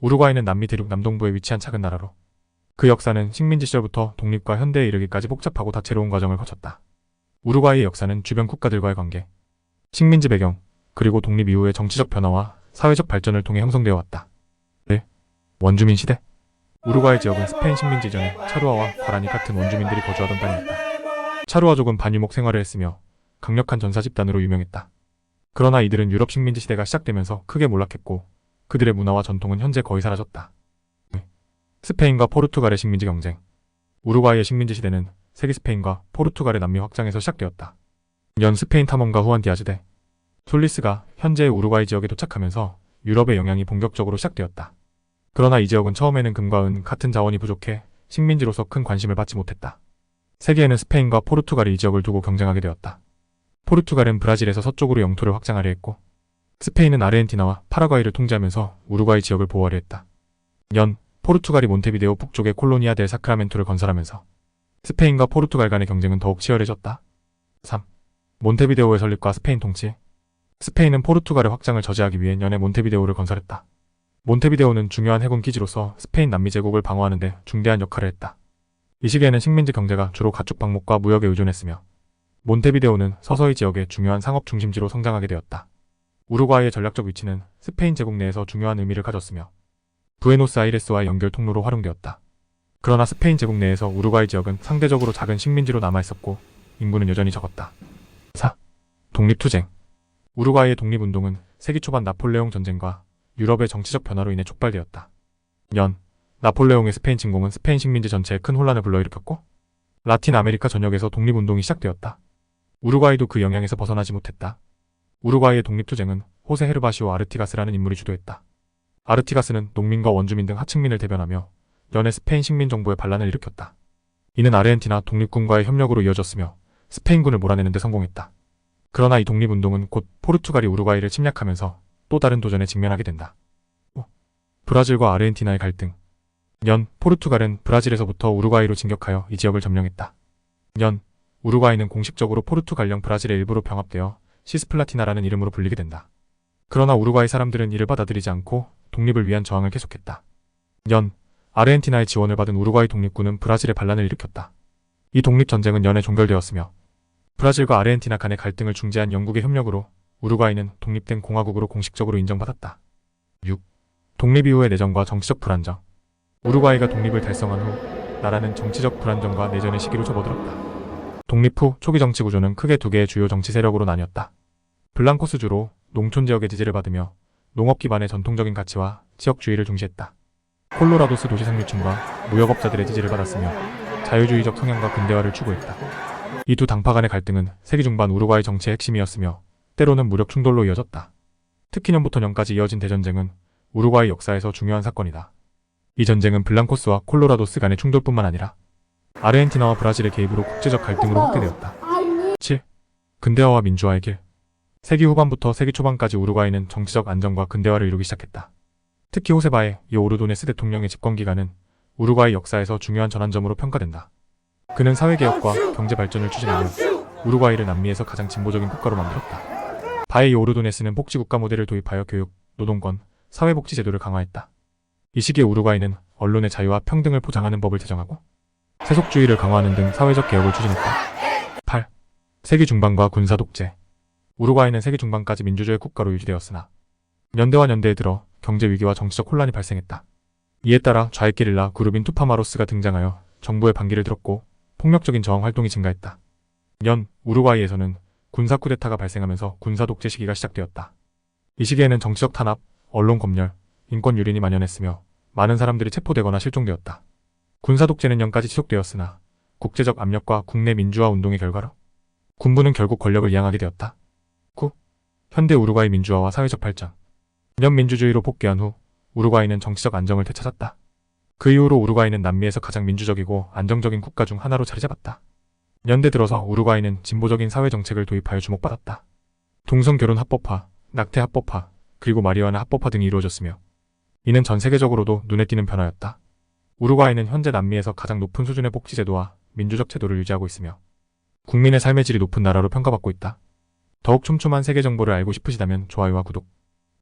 우루과이는 남미 대륙 남동부에 위치한 작은 나라로 그 역사는 식민지 시절부터 독립과 현대에 이르기까지 복잡하고 다채로운 과정을 거쳤다. 우루과이의 역사는 주변 국가들과의 관계, 식민지 배경, 그리고 독립 이후의 정치적 변화와 사회적 발전을 통해 형성되어 왔다. 원주민 시대. 우루과이 지역은 스페인 식민지 이전에 차루아와 과라니 같은 원주민들이 거주하던 땅이었다. 차루아족은 반유목 생활을 했으며 강력한 전사 집단으로 유명했다. 그러나 이들은 유럽 식민지 시대가 시작되면서 크게 몰락했고 그들의 문화와 전통은 현재 거의 사라졌다. 스페인과 포르투갈의 식민지 경쟁. 우루과이의 식민지 시대는 세기 스페인과 포르투갈의 남미 확장에서 시작되었다. 연 스페인 탐험가 후안 디아즈 데 솔리스가 현재의 우루과이 지역에 도착하면서 유럽의 영향이 본격적으로 시작되었다. 그러나 이 지역은 처음에는 금과 은 같은 자원이 부족해 식민지로서 큰 관심을 받지 못했다. 세기에는 스페인과 포르투갈이 이 지역을 두고 경쟁하게 되었다. 포르투갈은 브라질에서 서쪽으로 영토를 확장하려 했고 스페인은 아르헨티나와 파라과이를 통제하면서 우루과이 지역을 보호하려 했다. 연 포르투갈이 몬테비데오 북쪽의 콜로니아 델 사크라멘토를 건설하면서 스페인과 포르투갈 간의 경쟁은 더욱 치열해졌다. 3. 몬테비데오의 설립과 스페인 통치. 스페인은 포르투갈의 확장을 저지하기 위해 연에 몬테비데오를 건설했다. 몬테비데오는 중요한 해군 기지로서 스페인 남미 제국을 방어하는 데 중대한 역할을 했다. 이 시기에는 식민지 경제가 주로 가축 방목과 무역에 의존했으며 몬테비데오는 서서히 지역의 중요한 상업 중심지로 성장하게 되었다. 우루과이의 전략적 위치는 스페인 제국 내에서 중요한 의미를 가졌으며 부에노스아이레스와의 연결 통로로 활용되었다. 그러나 스페인 제국 내에서 우루과이 지역은 상대적으로 작은 식민지로 남아있었고 인구는 여전히 적었다. 4. 독립투쟁. 우루과이의 독립운동은 세기 초반 나폴레옹 전쟁과 유럽의 정치적 변화로 인해 촉발되었다. 연 나폴레옹의 스페인 침공은 스페인 식민지 전체에 큰 혼란을 불러일으켰고 라틴 아메리카 전역에서 독립운동이 시작되었다. 우루과이도 그 영향에서 벗어나지 못했다. 우루과이의 독립투쟁은 호세 헤르바시오 아르티가스라는 인물이 주도했다. 아르티가스는 농민과 원주민 등 하층민을 대변하며 연해 스페인 식민 정부의 반란을 일으켰다. 이는 아르헨티나 독립군과의 협력으로 이어졌으며 스페인군을 몰아내는 데 성공했다. 그러나 이 독립운동은 곧 포르투갈이 우루과이를 침략하면서 또 다른 도전에 직면하게 된다. 5. 브라질과 아르헨티나의 갈등. 연 포르투갈은 브라질에서부터 우루과이로 진격하여 이 지역을 점령했다. 연 우루과이는 공식적으로 포르투갈령 브라질의 일부로 병합되어 시스플라티나라는 이름으로 불리게 된다. 그러나 우루과이 사람들은 이를 받아들이지 않고 독립을 위한 저항을 계속했다. 연 아르헨티나의 지원을 받은 우루과이 독립군은 브라질의 반란을 일으켰다. 이 독립전쟁은 연에 종결되었으며 브라질과 아르헨티나 간의 갈등을 중재한 영국의 협력으로 우루과이는 독립된 공화국으로 공식적으로 인정받았다. 6. 독립 이후의 내전과 정치적 불안정. 우루과이가 독립을 달성한 후 나라는 정치적 불안정과 내전의 시기로 접어들었다. 독립 후 초기 정치 구조는 크게 두 개의 주요 정치 세력으로 나뉘었다. 블랑코스주로 농촌 지역의 지지를 받으며 농업 기반의 전통적인 가치와 지역주의를 중시했다. 콜로라도스 도시 상류층과 무역업자들의 지지를 받았으며 자유주의적 성향과 근대화를 추구했다. 이 두 당파 간의 갈등은 세기 중반 우루과이 정치의 핵심이었으며 때로는 무력 충돌로 이어졌다. 특히 년부터 년까지 이어진 대전쟁은 우루과이 역사에서 중요한 사건이다. 이 전쟁은 블랑코스와 콜로라도스 간의 충돌뿐만 아니라 아르헨티나와 브라질의 개입으로 국제적 갈등으로 확대되었다. 7. 근대화와 민주화의 길. 세기 후반부터 세기 초반까지 우루과이는 정치적 안정과 근대화를 이루기 시작했다. 특히 호세바에 오르도네스 대통령의 집권기간은 우루과이 역사에서 중요한 전환점으로 평가된다. 그는 사회개혁과 경제발전을 추진하며 우루과이를 남미에서 가장 진보적인 국가로 만들었다. 바에 오르도네스는 복지국가 모델을 도입하여 교육, 노동권, 사회복지 제도를 강화했다. 이 시기에 우루과이는 언론의 자유와 평등을 보장하는 법을 제정하고 세속주의를 강화하는 등 사회적 개혁을 추진했다. 8. 세기 중반과 군사 독재. 우루과이는 세기 중반까지 민주주의 국가로 유지되었으나 연대와 연대에 들어 경제 위기와 정치적 혼란이 발생했다. 이에 따라 좌익 게릴라 그룹인 투파마로스가 등장하여 정부의 반기를 들었고 폭력적인 저항 활동이 증가했다. 연 우루과이에서는 군사 쿠데타가 발생하면서 군사 독재 시기가 시작되었다. 이 시기에는 정치적 탄압, 언론 검열, 인권 유린이 만연했으며 많은 사람들이 체포되거나 실종되었다. 군사 독재는 연까지 지속되었으나 국제적 압력과 국내 민주화 운동의 결과로 군부는 결국 권력을 이양하게 되었다. 9. 현대 우루과이 민주화와 사회적 발전. 연 민주주의로 복귀한 후 우루과이는 정치적 안정을 되찾았다. 그 이후로 우루과이는 남미에서 가장 민주적이고 안정적인 국가 중 하나로 자리잡았다. 연대 들어서 우루과이는 진보적인 사회정책을 도입하여 주목받았다. 동성결혼 합법화, 낙태 합법화, 그리고 마리화나 합법화 등이 이루어졌으며 이는 전 세계적으로도 눈에 띄는 변화였다. 우루과이는 현재 남미에서 가장 높은 수준의 복지제도와 민주적 제도를 유지하고 있으며 국민의 삶의 질이 높은 나라로 평가받고 있다. 더욱 촘촘한 세계 정보를 알고 싶으시다면 좋아요와 구독